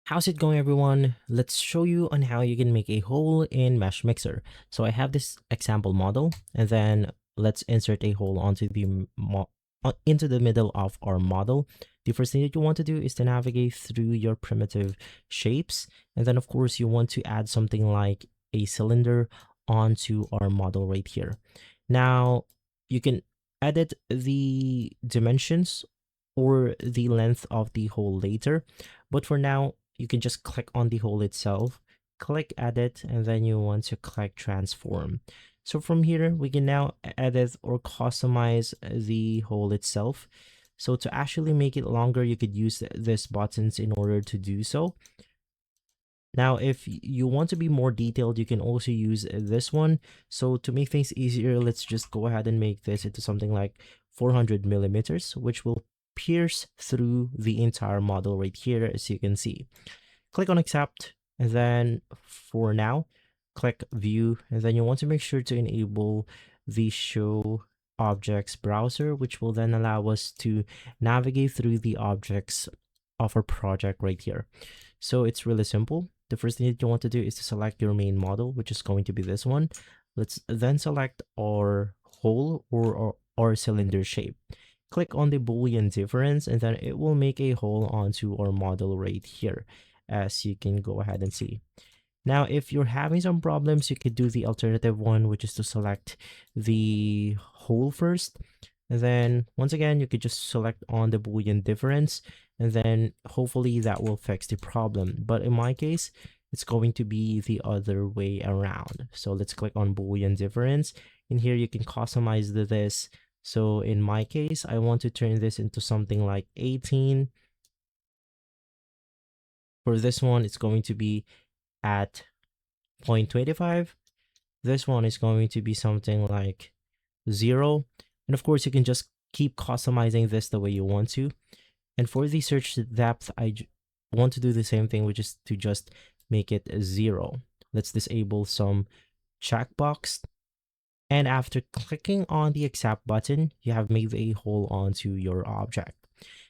How's it going, everyone? Let's show you on how you can make a hole in Meshmixer. So I have this example model, and then let's insert a hole onto into the middle of our model. The first thing that you want to do is to navigate through your primitive shapes, and then of course you want to add something like a cylinder onto our model right here. Now you can edit the dimensions or the length of the hole later, but for now you can just click on the hole itself, click edit, and then you want to click transform. So from here, we can now edit or customize the hole itself. So to actually make it longer, you could use these buttons in order to do so. Now, if you want to be more detailed, you can also use this one. So to make things easier, let's just go ahead and make this into something like 400 millimeters, which will pierce through the entire model right here, as you can see. Click on accept, and then for now, click view, and then you want to make sure to enable the show objects browser, which will then allow us to navigate through the objects of our project right here. So it's really simple. The first thing that you want to do is to select your main model, which is going to be this one. Let's then select our hole or our cylinder shape. Click on the Boolean difference, and then it will make a hole onto our model right here, as you can go ahead and see. Now, if you're having some problems, you could do the alternative one, which is to select the hole first. And then once again, you could just select on the Boolean difference, and then hopefully that will fix the problem. But in my case, it's going to be the other way around. So let's click on Boolean difference. In here, you can customize this. So in my case, I want to turn this into something like 18. For this one, it's going to be at 0.25. This one is going to be something like 0. And of course, you can just keep customizing this the way you want to. And for the search depth, I want to do the same thing, which is to just make it 0. Let's disable some checkbox. And after clicking on the accept button, you have made a hole onto your object.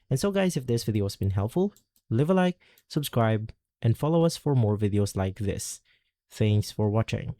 And so guys, if this video has been helpful, leave a like, subscribe, and follow us for more videos like this. Thanks for watching.